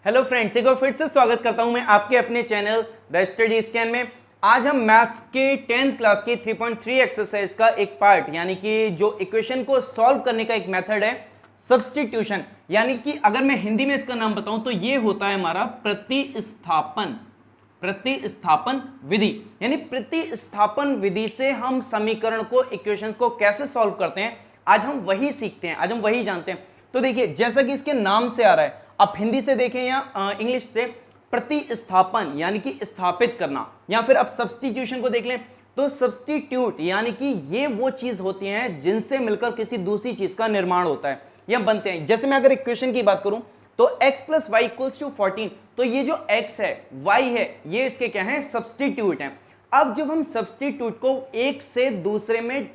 Hello friends, एक बार फिर से स्वागत करता हूं मैं आपके अपने चैनल द स्टडी स्कैन में। आज हम मैथ्स के 10th क्लास की 3.3 एक्सरसाइज का एक पार्ट यानी कि जो इक्वेशन को सॉल्व करने का एक मेथड है सब्स्टिट्यूशन, यानी कि अगर मैं हिंदी में इसका नाम बताऊं तो ये होता है हमारा प्रतिस्थापन विधि। यानी प्रतिस्थापन विधि से हम समीकरण को, इक्वेशंस को कैसे सॉल्व करते हैं, आज हम वही सीखते हैं, आज हम वही जानते हैं। तो देखिए, जैसा कि इसके नाम से आ रहा है, आप हिंदी से देखें या इंग्लिश से, प्रतिस्थापन यानी कि स्थापित करना, या फिर आप सब्स्टिट्यूशन को देख लें तो सब्स्टिट्यूट यानी कि ये वो चीज होती हैं जिनसे मिलकर किसी दूसरी चीज का निर्माण होता है या बनते हैं। जैसे मैं अगर इक्वेशन की बात करूं तो x + y = 14, तो ये जो x है, y है, ये इसके क्या है, सब्स्टिट्यूट हैं। अब जब हम सब्स्टिट्यूट को एक से दूसरे में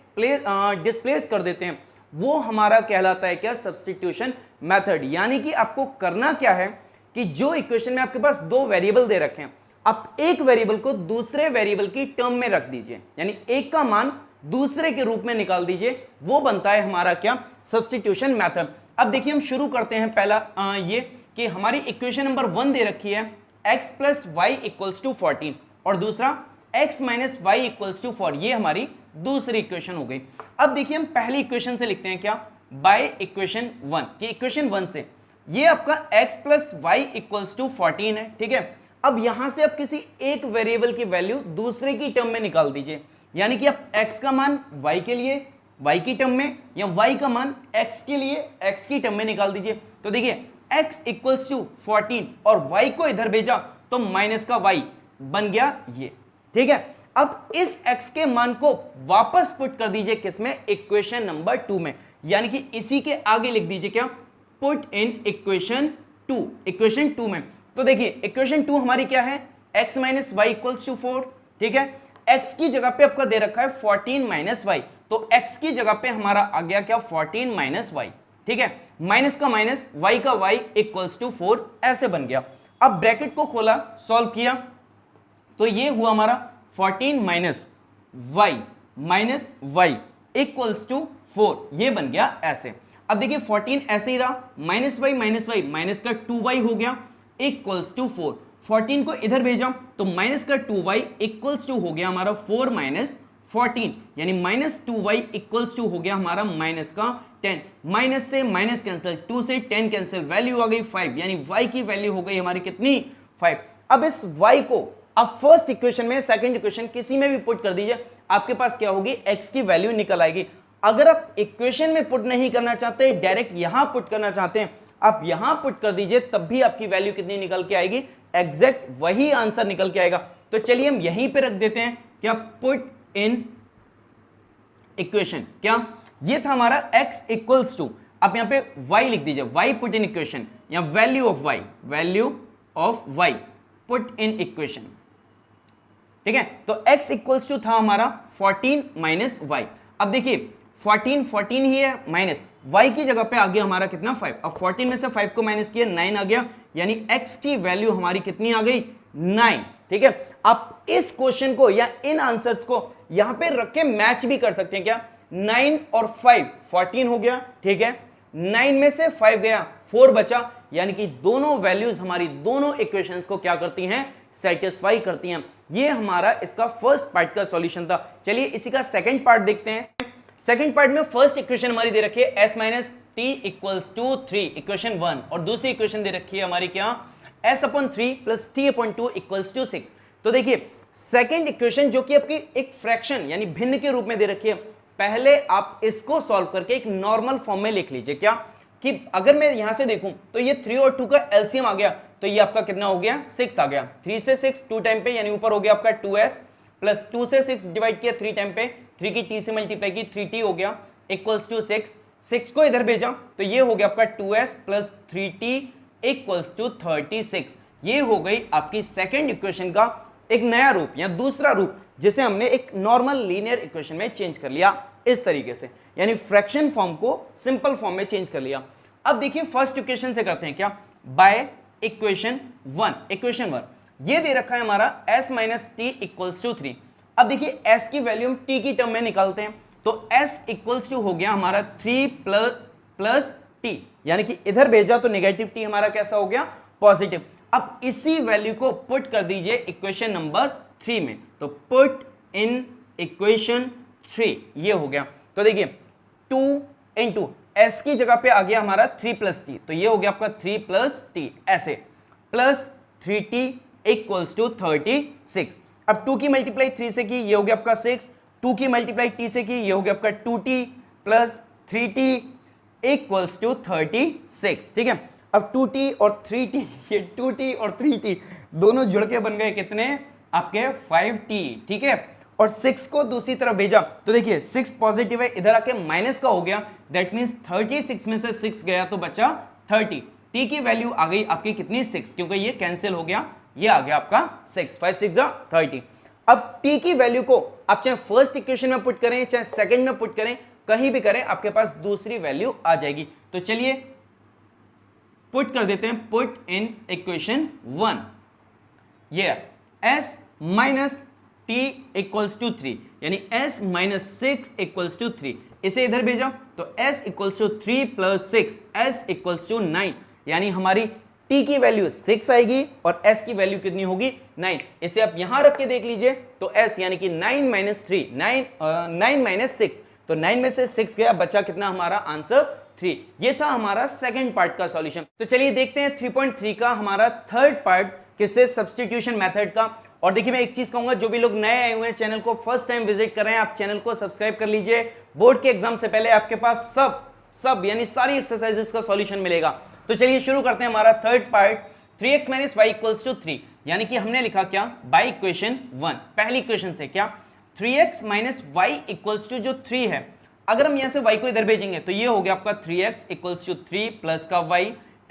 डिस्प्लेस कर देते हैं, वो हमारा कहलाता है क्या, सब्स्टिट्यूशन मेथड। यानी कि आपको करना क्या है कि जो इक्वेशन में आपके पास दो वेरिएबल दे रखे हैं, आप एक वेरिएबल को दूसरे वेरिएबल की टर्म में रख दीजिए, यानी एक का मान दूसरे के रूप में निकाल दीजिए, वो बनता है हमारा क्या, सब्स्टिट्यूशन मेथड। अब देखिए, हम शुरू करते हैं पहला ये कि हमारी इक्वेशन नंबर 1 दे रखी है x + y = 14 और दूसरा x - y = 4, ये हमारी दूसरी इक्वेशन हो गई। अब देखिए, हम पहली इक्वेशन से लिखते हैं क्या, बाय इक्वेशन 1 कि इक्वेशन 1 से ये आपका x + y = 14 है, ठीक है। अब यहां से आप किसी एक वेरिएबल की वैल्यू दूसरे की टर्म में निकाल दीजिए, यानी कि आप x का मान y के लिए y की टर्म में, या y का मान x के लिए x की टर्म में निकाल दीजिए। तो देखिए, x = 14 और y को इधर भेजा तो माइनस का y बन गया ये, ठीक है। अब इस x के मान को वापस पुट कर दीजिए किसमें, इक्वेशन नंबर 2 में, यानी कि इसी के आगे लिख दीजिए क्या, पुट इन इक्वेशन 2 में। तो देखिए, इक्वेशन 2 हमारी क्या है, x - y = 4, ठीक है। x की जगह पे आपका दे रखा है 14 - y, तो x की जगह पे हमारा आ गया क्या, 14 - y, ठीक है। माइनस का माइनस, y का y = 4, ऐसे बन गया। अब ब्रैकेट को खोला, सॉल्व किया, तो ये हुआ हमारा 14 - y = 4, ये बन गया ऐसे। अब देखिए, 14 ऐसे ही रहा, -y माइनस का 2y हो गया = 4। 14 को इधर भेजा तो माइनस का 2y = हो गया हमारा 4 - 14, यानी -2y = हो गया हमारा माइनस का 10। माइनस से माइनस कैंसिल, 2 से 10 कैंसिल, वैल्यू आ गई 5, यानी y की वैल्यू हो गई हमारी कितनी, 5। अब इस y को आप फर्स्ट इक्वेशन में, सेकंड इक्वेशन किसी में भी पुट कर दीजिए, आपके पास क्या होगी, x की वैल्यू निकल आएगी। अगर आप इक्वेशन में पुट नहीं करना चाहते, डायरेक्ट यहां पुट करना चाहते हैं, आप यहां पुट कर दीजिए, तब भी आपकी वैल्यू कितनी निकल के आएगी, एग्जैक्ट वही आंसर निकल के आएगा। तो चलिए हम यहीं पे रख देते हैं क्या, पुट इन इक्वेशन। क्या ये था हमारा x = आप यहां पे y लिख दीजिए, y पुट इन इक्वेशन, या value of y put in equation, ठीक है। तो x = था हमारा 14 - y। अब देखिए, 14 ही है, माइनस y की जगह पे आ गया हमारा कितना, 5। अब 14 में से 5 को माइनस किया, 9 आ गया, यानी x की वैल्यू हमारी कितनी आ गई, 9, ठीक है। आप इस क्वेश्चन को या इन आंसर्स को यहां पे रख के मैच भी कर सकते हैं क्या, 9 और 5, 14 हो गया, ठीक है। 9 में से 5 गया, 4 बचा, यानी कि दोनों वैल्यूज हमारी दोनों इक्वेशंस को क्या करती हैं, सेटिस्फाई करती हैं। ये हमारा इसका फर्स्ट पार्ट का सॉल्यूशन था। चलिए इसी का सेकंड पार्ट देखते हैं। सेकंड पार्ट में फर्स्ट इक्वेशन हमारी दे रखी है s - t = 3, इक्वेशन 1, और दूसरी इक्वेशन दे रखी है हमारी क्या, s/3 + t/2 = 6। तो देखिए, सेकंड इक्वेशन जो कि आपकी एक फ्रैक्शन यानी भिन्न के रूप में दे रखी है, पहले आप इसको सॉल्व करके एक नॉर्मल फॉर्म में लिख लीजिए क्या, कि अगर मैं यहां से देखूं तो ये 3 और 2 का एलसीएम आ गया, तो ये आपका कितना हो गया, 6 आ गया। 3 से 6 2 टाइम पे, यानी ऊपर हो गया आपका 2s, प्लस 2 से 6 डिवाइड किया 3 टाइम पे, 3 की t से मल्टीप्लाई की, 3t हो गया = 6। 6 को इधर भेजा तो ये हो गया आपका 2s + 3t = 36। ये हो गई आपकी सेकंड इक्वेशन का एक नया रूप या दूसरा रूप, जिसे हमने एक नॉर्मल लीनियर इक्वेशन में चेंज कर लिया इस तरीके से, यानी फ्रैक्शन फॉर्म को सिंपल फॉर्म में चेंज कर लिया। अब देखिए, फर्स्ट इक्वेशन से करते हैं क्या, बाय इक्वेशन 1। ये दे रखा है हमारा s - t = 3। अब देखिए, s की वैल्यू हम t की टर्म में निकालते हैं, तो s = हो गया हमारा 3 + t, यानी कि इधर भेजा तो नेगेटिव t हमारा कैसा हो गया, पॉजिटिव। अब इसी वैल्यू को पुट कर दीजिए इक्वेशन नंबर 3 में, तो पुट इन इक्वेशन 3, ये हो गया। तो देखिए 2 इंटू एस की जगह पे आ गया हमारा 3 प्लस टी, तो ये हो गया आपका 3 प्लस टी ऐसे, प्लस 3t इक्वल्स टू 36। अब 2 की मल्टीप्लाई 3 से की, ये हो गया आपका 6, 2 की मल्टीप्लाई t से की, ये हो गया आपका 2t plus 3t equals to 36। ठीक है, अब 2t और 3t, ये 2t और 3t दोनों जुड़ के बन गए कितने आपके 5t। ठीक है, और 6 को दूसरी तरफ भेजा तो देखिए 6 पॉजिटिव है, इधर आके माइनस का हो गया, दैट मींस 36 में से 6 गया तो बचा 30। t की वैल्यू आ गई आपकी कितनी 6, क्योंकि ये कैंसिल हो गया, ये आ गया आपका 6, 5 6 30। अब t की वैल्यू को आप चाहे फर्स्ट इक्वेशन में पुट करें चाहे सेकंड में पुट करें, कहीं भी करें आपके पास दूसरी वैल्यू आ जाएगी। तो चलिए पुट कर देते हैं, पुट इन इक्वेशन 1, ये s minus t equals to 3, यानी s माइनस 6 इक्वल्स टू 3, इसे इधर भेजा तो s equals to 3 plus 6, s equals to 9, यानी हमारी t की वैल्यू 6 आएगी और s की वैल्यू कितनी होगी 9। इसे आप यहां रख के देख लीजिए, तो s यानी कि 9 माइनस 3, 9 माइनस 6, तो 9 में से 6 गया, बचा कितना हमारा आंसर 3। ये था हमारा सेकंड पार्ट का सॉल्यूशन। तो चलिए देखते हैं 3.3 का हमारा थर्ड पार्ट, किससे, सब्स्टिट्यूशन मेथड का। और देखिए मैं एक चीज कहूंगा, जो भी लोग नए आए हुए हैं चैनल को फर्स्ट टाइम विजिट कर रहे हैं, आप चैनल को सब्सक्राइब कर लीजिए। बोर्ड के एग्जाम से पहले आपके पास सब यानी सारी एक्सरसाइजेस का सॉल्यूशन मिलेगा। तो चलिए शुरू करते हैं हमारा third part, 3x minus Y equals to 3, यानी कि हमने लिखा क्या, बाय इक्वेशन 1, पहली इक्वेशन से क्या 3x minus Y equals to जो 3 है, अगर हम यहां से y को इधर भेजेंगे तो ये हो गया आपका 3x इक्वल्स टू 3 प्लस का y,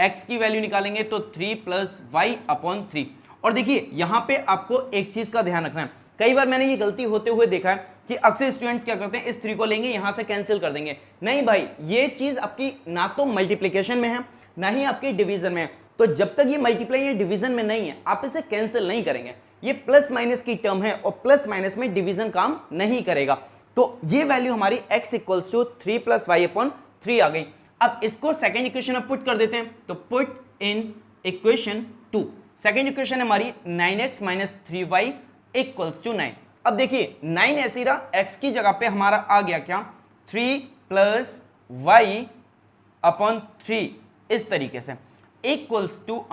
x की वैल्यू निकालेंगे तो 3 प्लस वाई अपॉन 3। और देखिए यहां पे आपको एक चीज का ध्यान रखना है, कई बार मैंने ये गलती होते हुए देखा है कि अक्सर स्टूडेंट्स क्या करते हैं, इस 3 को लेंगे यहां से कैंसिल कर देंगे। नहीं भाई, ये चीज आपकी ना तो मल्टीप्लीकेशन में है ना ही आपकी डिवीजन में है, तो जब तक ये मल्टीप्लाई या डिवीजन में नहीं है आप इसे कैंसिल नहीं करेंगे। ये प्लस माइनस की टर्म है और प्लस माइनस में डिवीजन काम नहीं करेगा। तो ये वैल्यू हमारी x equals to 3 plus Y upon 3 आ गई। अब इसको सेकेंड इक्वेशन में पुट कर देते हैं, तो put in equation 2, second equation हमारी 9x minus 3y equals to 9। अब देखिए 9 ऐसी रहा, x की जगह पे हमारा आ गया क्या 3 प्लस वाई अपॉन 3, इस तरीके से इक्वल्स टू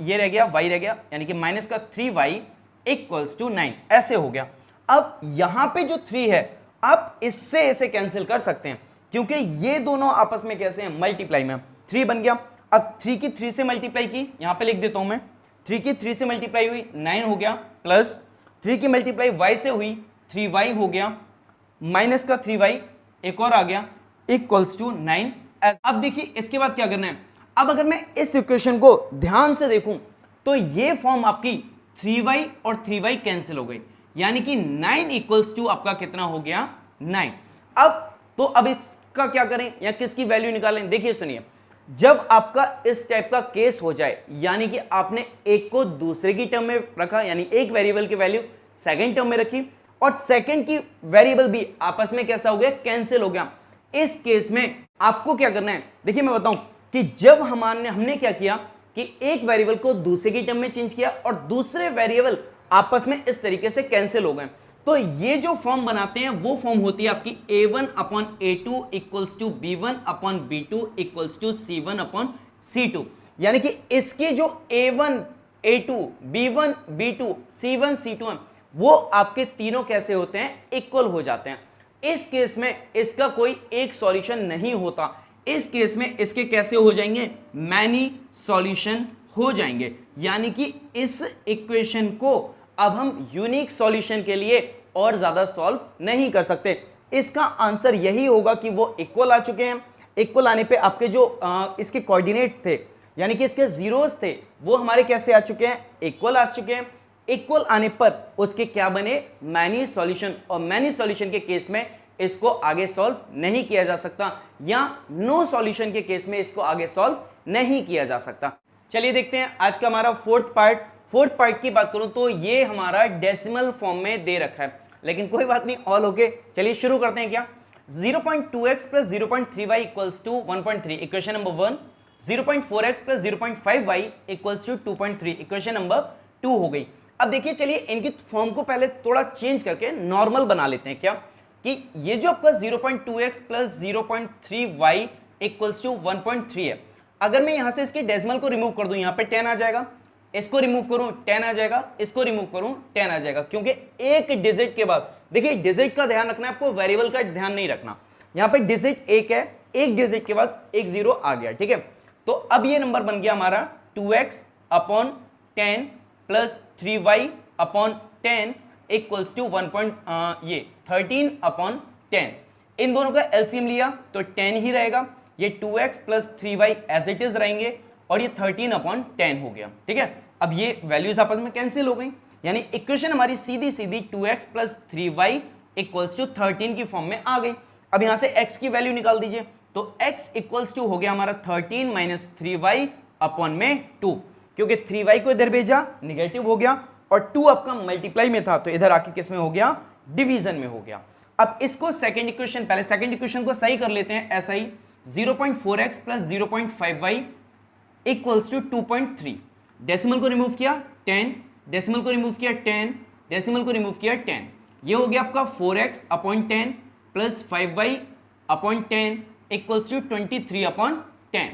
ये रह गया y रह गया, यानी कि माइनस का 3y इक्वल्स टू 9, ऐसे हो गया। अब यहां पे जो 3 है आप इससे इसे कैंसिल कर सकते हैं, क्योंकि ये दोनों आपस में कैसे हैं, मल्टीप्लाई में, 3 बन गया। अब 3 की 3 से मल्टीप्लाई की, यहां पे लिख देता हूं मैं, 3 की 3 से मल्टीप्लाई हुई 9 हो गया, प्लस 3 की मल्टीप्लाई y से हुई 3y हो गया, माइनस का 3y एक और आ गया इक्वल्स टू 9। अब देखिए इसके बाद क्या करना है, अब अगर मैं इस इक्वेशन को ध्यान से देखूं तो ये फॉर्म आपकी 3y और 3y कैंसिल हो गई, यानी कि 9 इक्वल्स टू आपका कितना हो गया 9। अब इसका क्या करें या किसकी वैल्यू निकालें, देखिए सुनिए, जब आपका इस टाइप का केस हो जाए, यानी कि आपने एक को दूसरे की टर्म में रखा, यानी एक वेरिएबल की वैल्यू सेकंड टर्म में रखी और सेकंड की वेरिएबल भी आपस में कैसा हो गया, कैंसिल हो गया, इस केस में आपको क्या करना है, देखिए मैं बताऊं कि जब हमने क्या किया कि एक वेरिएबल को दूसरे की टर्म में चेंज किया और दूसरे वेरिएबल आपस में इस तरीके से कैंसिल हो गए, तो ये जो फॉर्म बनाते हैं वो फॉर्म होती है आपकी a1 upon a2 equals to b1 upon b2 equals to c1 upon c2, यानी कि इसके जो a1 a2 b1 b2 c1 c2 हैं वो आपके तीनों कैसे होते हैं, इक्वल हो जाते हैं। इस केस में इसका कोई एक सॉल्यूशन नहीं होता, इस केस में इसके कैसे हो जाएंगे, मैनी सॉल्यूशन हो जाएंगे, यानी कि इस इक्वेशन को अब हम यूनिक सॉल्यूशन के लिए और ज्यादा सॉल्व नहीं कर सकते। इसका आंसर यही होगा कि वो इक्वल आ चुके हैं, इक्वल आने पे आपके जो इसके कोऑर्डिनेट्स थे, यानी कि इसके जीरोस थे, वो हमारे कैसे आ चुके हैं, इक्वल आ चुके हैं। इक्वल आने पर उसके क्या बने, मैनी सॉल्यूशन, और मैनी सॉल्यूशन के केस में इसको आगे सॉल्व नहीं किया जा सकता, या नो सॉल्यूशन के केस में इसको आगे सॉल्व नहीं किया जा सकता। चलिए देखते हैं आज का हमारा फोर्थ पार्ट की बात करूं तो ये हमारा डेसिमल फॉर्म में दे रखा है, लेकिन कोई बात नहीं, ऑल ओके। चलिए शुरू करते हैं क्या, 0.2x plus 0.3y equals to 1.3, equation number 1। 0.4x plus 0.5y equals to 2.3, equation number 2 हो गई। अब देखिए चलिए इनकी फॉर्म को पहले थोड़ा चेंज करके नॉर्मल बना लेते हैं, क्या कि ये जो आपका 0.2x plus 0.3y equals to 1.3 है, अगर मैं यहां से इसके डेसिमल को रिमूव कर दूं, यहां पे 10 आ जाएगा, इसको रिमूव करूं 10 आ जाएगा, इसको रिमूव करूं 10 आ जाएगा, क्योंकि एक डिजिट के बाद, देखिए डिजिट का ध्यान रखना है आपको, वेरिएबल का ध्यान नहीं रखना। यहां पे डिजिट एक है, एक डिजिट के बाद एक जीरो आ गया, ठीक है। तो अब ये नंबर बन गया हमारा 2x upon 10 plus 3y upon 10 equals to 13 upon 10। इन दोनों का एलसीएम लिया तो 10 ही रहेगा, ये 2x plus 3y as it is रहेंगे और ये 13 अपॉन 10 हो गया, ठीक है। अब ये वैल्यूज आपस में कैंसिल हो गई, यानी इक्वेशन हमारी सीधी सीधी 2x plus 3y equals to 13 की फॉर्म में आ गई। अब यहां से x की वैल्यू निकाल दीजिए, तो x इक्वल्स टू हो गया हमारा 13 माइनस 3y अपॉन में 2, क्योंकि 3y को इधर भेजा निगेटिव हो गया और 2 आपका मल्टीप्लाई में था तो इधर आके किस में हो गया, डिवीजन में हो गया। अब इसको सेकंड इक्वेशन, पहले सेकंड इक्वेशन को सही कर लेते हैं, ऐसा ही 0.4x plus 0.5y equals to 2.3, decimal को रिमूव किया 10, डेसिमल को रिमूव किया 10, डेसिमल को रिमूव किया 10, ये हो गया आपका 4x upon 10 plus 5y upon 10 equals to 23 upon 10।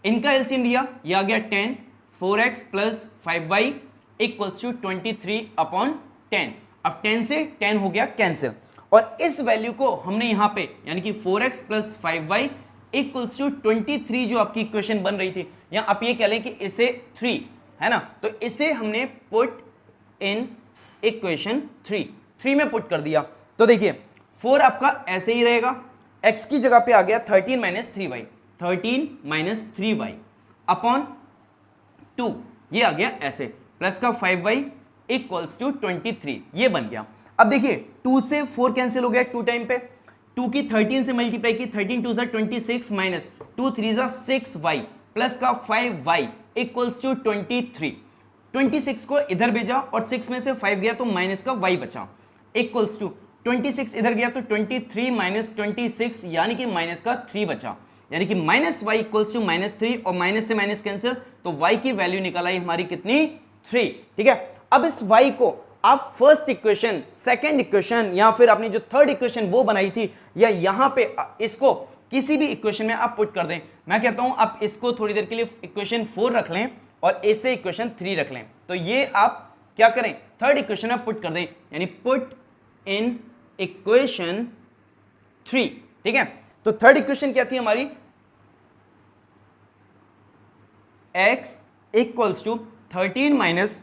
इनका एलसीएम लिया, ये आ गया 10, 4x plus 5y equals to 23 upon 10। अब 10 से 10 हो गया कैंसिल, और इस वैल्यू को हमने यहां पे यानी कि 4x plus 5y equals to 23 जो आपकी इक्वेशन बन रही थी, या आप ये कह लें कि इसे 3 है ना, तो इसे हमने पुट इन इक्वेशन 3 में पुट कर दिया। तो देखिए 4 आपका ऐसे ही रहेगा, x की जगह पे आ गया 13 minus 3y, 13 minus 3y upon 2, ये आ गया ऐसे, प्लस का 5y इक्वल्स टू 23, ये बन गया। अब देखिए 2 से 4 कैंसिल हो गया 2 टाइम पे, 2 की 13 से मल्टीप्लाई की, 13 2 26 माइनस 2 3 6y प्लस का 5y इक्वल्स टू 23, 26 को इधर भेजा और 6 में से 5 गया तो माइनस का y बचा, इक्वल्स टू 26 इधर गया तो 23 माइनस 26 यानी कि माइनस का 3 बचा, यानी कि माइनस वाई इक्वल्स टू -3 और माइनस से माइनस कैंसिल, तो y की वैल्यू निकल आई हमारी कितनी, 3, ठीक है। अब इस y को आप फर्स्ट इक्वेशन, सेकंड इक्वेशन या फिर आपने जो थर्ड इक्वेशन वो बनाई थी, या यहां पे इसको किसी भी इक्वेशन में आप पुट कर दें। मैं कहता हूं आप इसको थोड़ी देर के लिए इक्वेशन 4 रख लें और इसे इक्वेशन 3 रख लें, तो ये आप क्या करें, थर्ड इक्वेशन में पुट कर दें, यानी पुट इन इक्वेशन 3, ठीक है। तो थर्ड इक्वेशन क्या थी हमारी, x equals to 13 minus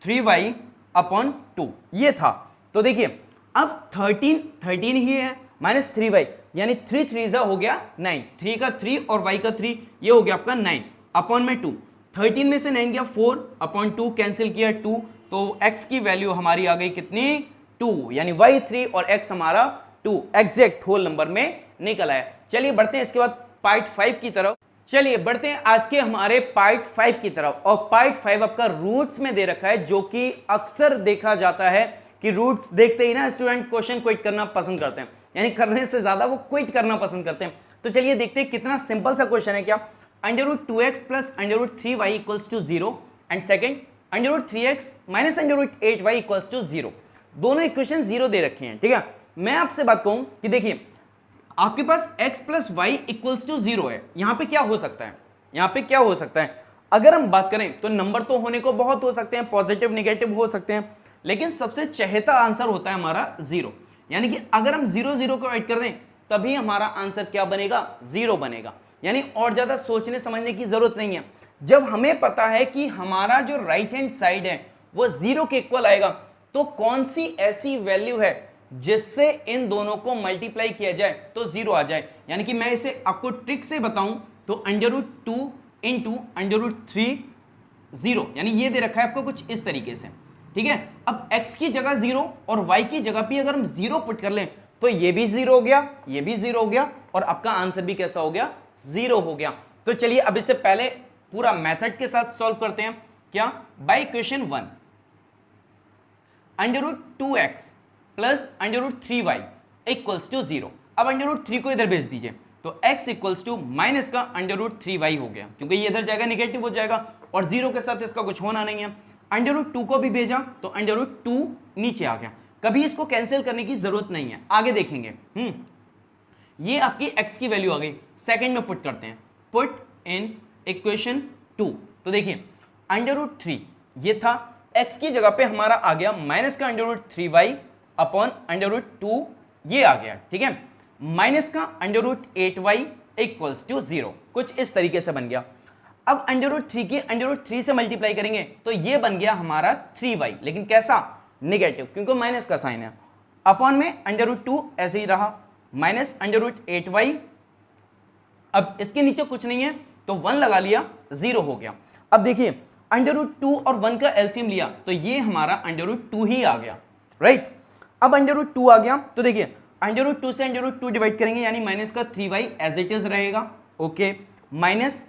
3y upon 2, ये था। तो देखिए अब 13 ही है माइनस 3y, यानी 3 3 हो गया 9, 3 का 3 और y का 3, ये हो गया आपका 9 अपॉन में 2, 13 में से 9 गया 4 अपॉन 2 कैंसिल किया 2, तो x की वैल्यू हमारी आ गई कितनी, 2, यानी y 3 और x हमारा 2 एग्जैक्ट होल नंबर में निकल आया। चलिए बढ़ते हैं इसके बाद पार्ट 5 की तरफ। चलिए बढ़ते हैं आज के हमारे पार्ट 5 की तरफ, और पार्ट 5 आपका रूट्स में दे रखा है, जो कि अक्सर देखा जाता है कि रूट्स देखते ही ना स्टूडेंट क्वेश्चन क्विट करना पसंद करते हैं, यानी करने से ज्यादा वो क्विट करना पसंद करते हैं। तो चलिए देखते हैं कितना सिंपल सा क्वेश्चन है, क्या √2x plus √3y equals to 0 and second √3x minus √8y equals to 0। दोनों इक्वेशन 0 दे रखे हैं, ठीक है। मैं आपसे बात कहूं कि देखिए आपके पास x plus Y equals to 0 है, यहां पे क्या हो सकता है, यहां पे क्या हो सकता है, अगर हम बात करें तो नंबर तो होने को बहुत हो सकते हैं, पॉजिटिव नेगेटिव हो सकते हैं, लेकिन सबसे चहेता आंसर होता है हमारा 0, यानी कि अगर हम 0 0 को ऐड कर दें तभी हमारा आंसर क्या बनेगा, 0 बनेगा। यानी और ज्यादा सोचने समझने की जरूरत नहीं है, जब हमें पता है कि हमारा जो राइट हैंड साइड है वो 0 के इक्वल आएगा, तो कौन सी ऐसी वैल्यू है जिससे इन दोनों को मल्टीप्लाई किया जाए तो 0 आ जाए। यानी कि मैं इसे आपको ट्रिक से बताऊं तो √2 इंटू √3 0, यानी ये दे रखा है आपको कुछ इस तरीके से, ठीक है। अब x की जगह 0 और y की जगह भी अगर हम 0 पुट कर लें तो ये भी 0 हो गया, ये भी 0 हो गया, और आपका आंसर भी कैसा हो गया, 0 हो गया। तो चलिए अब इससे पहले पूरा मेथड के साथ सॉल्व करते हैं, क्या, by equation 1 √2x plus √3y equals to 0। अब √3 को इधर भेज दीजिए, तो x इक्वल्स टू माइनस का √3y हो गया, क्योंकि ये इधर जाएगा निगेटिव हो जाएगा और 0 के साथ इसका कुछ होना नहीं है। √2 को भी भेजा तो √2 नीचे आ गया, कभी इसको कैंसिल करने की जरूरत नहीं है, आगे देखेंगे। ये आपकी x की वैल्यू आ गई, सेकंड में पुट करते हैं, पुट इन इक्वेशन 2। तो देखिए √3 ये था, x की जगह पे हमारा आ गया माइनस का √3y अपॉन √2 ये आ गया, ठीक है, माइनस का √8y इक्वल्स टू 0, कुछ इस तरीके से बन गया। अब √3 की √3 से मल्टीप्लाई करेंगे तो ये बन गया हमारा 3y, लेकिन कैसा, निगेटिव, क्योंकि माइनस का साइन है, अपॉन में √2 ऐसे ही रहा, माइनस √8y, अब इसके नीचे कुछ नहीं है तो 1 लगा लिया, 0 हो गया। अब देखिए √2 और 1 का एलसीएम लिया तो ये हमारा √2 ही आ गया, राइट। अब √2 आ गया तो देखिए √2 से √2 डिवाइड करेंगे, यानी माइनस का 3y एज इट इज रहेगा, ओके, माइनस,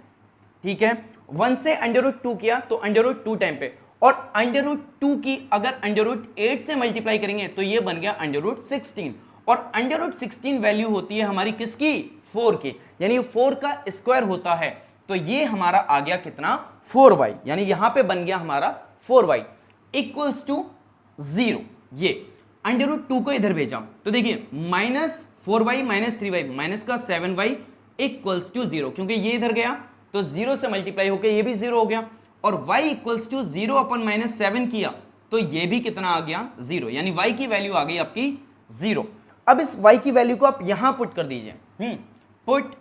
ठीक है, 1 से √2 किया तो √2 टाइम पे, और √2 की अगर √8 से मल्टीप्लाई करेंगे तो ये बन गया √16, और √16 वैल्यू होती है हमारी किसकी, 4 की, यानी 4 का स्क्वायर होता है, तो ये हमारा आ गया कितना, 4y, यानी यहां पे बन गया हमारा 4y इक्वल्स टू 0। ये √2 को इधर भेजा तो देखिए minus 4y minus 3y minus का 7y इक्वल्स टू 0, क्योंकि ये इधर गया तो 0 से मल्टीप्लाई होकर ये भी 0 हो गया, और y इक्वल्स टू 0 अपन -7 किया तो ये भी कितना आ गया, 0, यानी y की वैल्यू आ गई आपकी 0। अब इस y की वैल्यू को आप यहां पुट कर दीजिए, पुट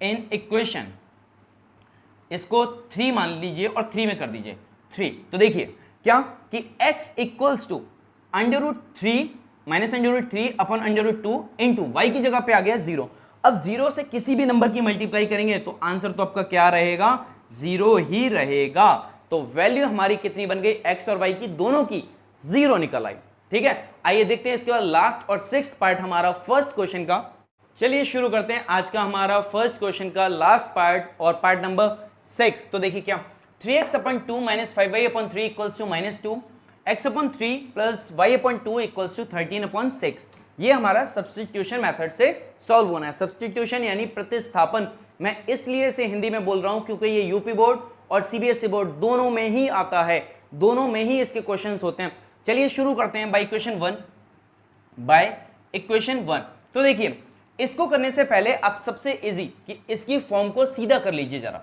इन इक्वेशन, इसको 3 मान लीजिए और 3 में कर दीजिए 3। तो देखिए क्या कि x equals to √3 minus √3 upon √2 into Y की जगह पे आ गया 0। अब 0 से किसी भी नंबर की मल्टीप्लाई करेंगे तो आंसर तो आपका क्या रहेगा, 0 ही रहेगा। तो वैल्यू हमारी कितनी बन गई, x और y की दोनों की 0 निकल आई, ठीक है। आइए देखते हैं इसके बाद लास्ट और 6th पार्ट हमारा फर्स्ट क्वेश्चन का। चलिए शुरू करते हैं आज का हमारा फर्स्ट क्वेश्चन का लास्ट पार्ट और पार्ट नंबर 6। तो देखिए क्या, 3x upon 2 minus 5y upon 3 equals to -2, x upon 3 plus y upon 2 equals to 13 upon 6। ये हमारा सब्स्टिट्यूशन मेथड से सॉल्व होना है। सब्स्टिट्यूशन यानी प्रतिस्थापन, मैं इसलिए इसे हिंदी में बोल रहा हूं क्योंकि ये यूपी बोर्ड और सीबीएसई बोर्ड दोनों में ही आता है, दोनों में ही इसके क्वेश्चंस होते हैं। चलिए शुरू करते हैं बाय इक्वेशन 1। तो देखिए इसको करने से पहले आप सबसे इजी कि इसकी फॉर्म को सीधा कर लीजिए जरा,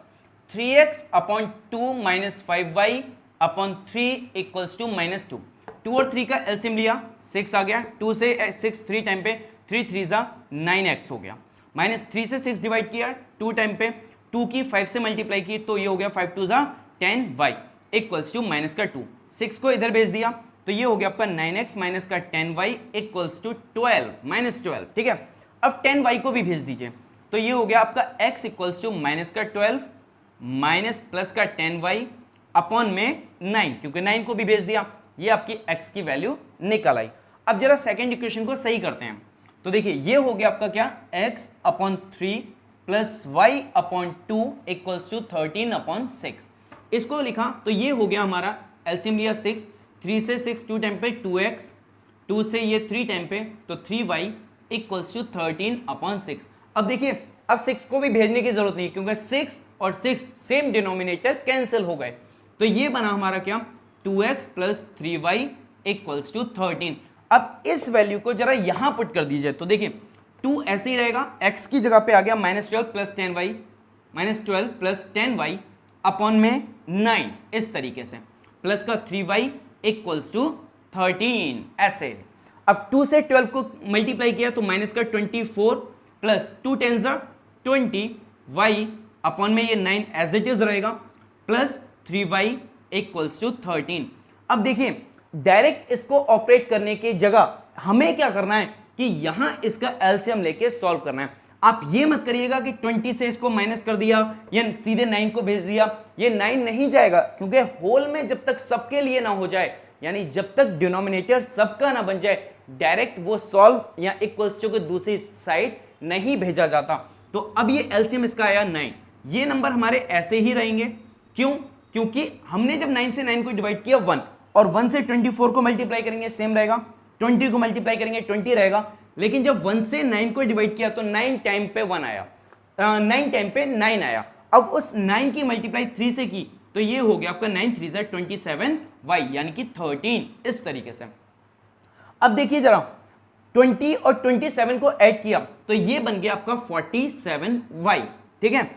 3x upon 2 minus 5y upon 3 equals to -2। 2 और 3 का एलसीएम लिया, 6 आ गया, 2 से 6 3 टाइम पे 3 3 9x हो गया, माइनस 3 से 6 डिवाइड किया 2 टाइम पे, 2 की 5 से मल्टीप्लाई की तो ये हो गया 5 2 10y इक्वल्स टू माइनस का 2, 6 को इधर भेज दिया तो ये हो गया आपका 9x माइनस का 10y इक्वल्स टू 12 -12, ठीक है। अब 10y को भी भेज दीजिए तो ये हो गया आपका x इक्वल्स टू माइनस का 12 माइनस प्लस का 10y अपॉन में 9, क्योंकि 9 को भी भेज दिया, ये आपकी x की वैल्यू निकल आई। अब जरा सेकंड इक्वेशन को सही करते हैं। तो देखिए ये हो गया आपका क्या, x upon 3 plus y upon 2 equals to 13 upon 6। इसको लिखा तो ये हो गया हमारा एलसीएम लिया 6, 3 से 6 2 टाइम पे 2x, 2 से ये 3 टाइम पे तो 3y इक्वल्स टू 13 अपॉन 6। अब देखिए अब 6 को भी भेजने की जरूरत नहीं क्योंकि 6 और 6 सेम डिनोमिनेटर कैंसिल हो गए, तो ये बना हमारा क्या, 2x plus 3y equals to 13। अब इस वैल्यू को जरा यहां पुट कर दीजिए तो देखिए 2 ऐसे ही रहेगा, x की जगह पे आ गया -12 plus 10y, -12 plus 10y upon में 9, इस तरीके से, प्लस का 3y इक्वल्स टू 13 ऐसे। अब 2 से 12 को मल्टीप्लाई किया तो माइनस का 24 प्लस 2 10 20 y अपॉन में ये 9 एज इट इज रहेगा प्लस 3y इक्वल्स टू 13। अब देखिए डायरेक्ट इसको ऑपरेट करने की जगह हमें क्या करना है कि यहां इसका एलसीएम लेके सॉल्व करना है। आप ये मत करिएगा कि 20 से इसको माइनस कर दिया या सीधे 9 को भेज दिया, ये 9 नहीं जाएगा क्योंकि होल में जब तक सबके लिए ना हो जाए, यानी जब तक डिनोमिनेटर सबका ना बन जाए, डायरेक्ट वो सॉल्व या इक्वल्स टू के दूसरी साइड नहीं भेजा जाता। तो अब ये एलसीएम इसका आया 9, ये नंबर हमारे ऐसे ही रहेंगे, क्यों, क्योंकि हमने जब 9 से 9 को डिवाइड किया 1, और 1 से 24 को मल्टीप्लाई करेंगे सेम रहेगा, 20 को मल्टीप्लाई करेंगे 20 रहेगा, लेकिन जब 1 से 9 को डिवाइड किया तो 9 टाइम पे 1 आया, 9 टाइम पे 9 आया। अब उस 9 की मल्टीप्लाई 3 से की तो ये हो गया आपका 9 3 27y यानी कि 13 इस तरीके से। अब देखिए जरा 20 और 27 को ऐड किया तो ये बन गया आपका 47y। ठीक है,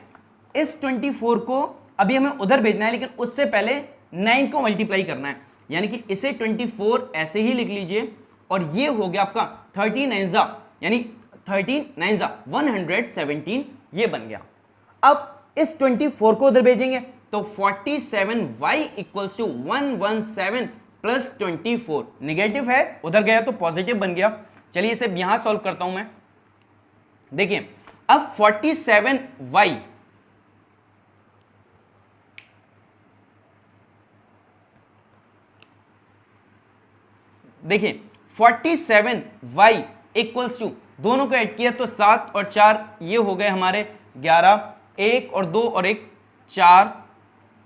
इस 24 को अभी हमें उधर भेजना है लेकिन उससे पहले 9 को मल्टीप्लाई करना है, यानी कि इसे 24 ऐसे ही लिख लीजिए और ये हो गया आपका 30 9 यानी 13 9 117 ये बन गया। अब इस 24 को उधर भेजेंगे तो 47y equals to 117 plus 24, negative है उधर गया तो पॉजिटिव बन गया। चलिए इसे यहां सॉल्व करता हूं मैं। देखिए अब 47y देखिए 47y इक्वल्स टू दोनों को ऐड किया तो 7 और 4 ये हो गए हमारे 11, 1 और 2 और 1 4,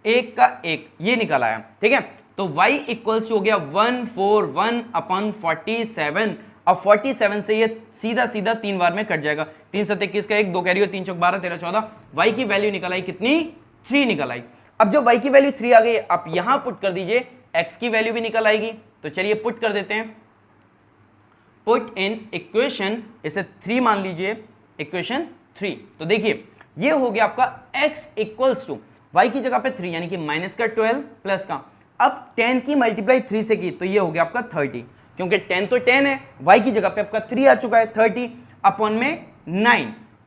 1 का 1 ये निकल आया। ठीक है, तो y इक्वल्स टू हो गया 141 अपॉन 47। अब 47 से ये सीधा सीधा 3 बार में कट जाएगा, 3 7 21 का 1, 2 कैरी 3 चौक 12 13 14, y की वैल्यू निकल आई कितनी 3 निकल आई। अब जब y की वैल्यू 3 आ गई आप यहां पुट कर दीजिए, x की वैल्यू भी निकल आएगी। तो चलिए पुट कर देते हैं, पुट इन इक्वेशन, इसे 3 मान लीजिए, इक्वेशन 3। तो देखिए ये हो गया आपका x इक्वल्स टू y की जगह पे 3 यानी कि माइनस का 12 प्लस का, अब 10 की मल्टीप्लाई 3 से की तो ये हो गया आपका 30, क्योंकि 10 तो 10 है, y की जगह पे आपका 3 आ चुका है 30 अपॉन में 9।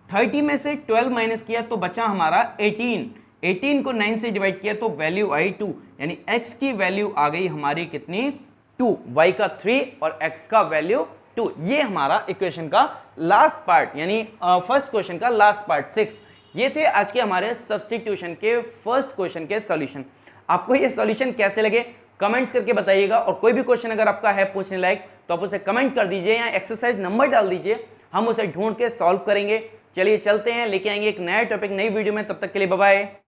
30 में से 12 माइनस किया तो बचा हमारा 18, 18 को 9 से डिवाइड किया तो वैल्यू आई 2, यानी x की वैल्यू आ गई हमारी कितनी 2, y का 3 और x का वैल्यू 2। ये हमारा इक्वेशन का लास्ट पार्ट यानी फर्स्ट क्वेश्चन का लास्ट पार्ट 6। ये थे आज के हमारे सब्स्टिट्यूशन के फर्स्ट क्वेश्चन के सॉल्यूशन। आपको ये सॉल्यूशन कैसे लगे कमेंट्स करके बताइएगा, और कोई भी क्वेश्चन अगर आपका है पूछने लायक तो आप उसे कमेंट कर दीजिए या एक्सरसाइज नंबर डाल दीजिए, हम उसे ढूंढ के सॉल्व करेंगे। चलिए चलते हैं, लेके आएंगे एक नया टॉपिक नई वीडियो में, तब तक के लिए बाय बाय।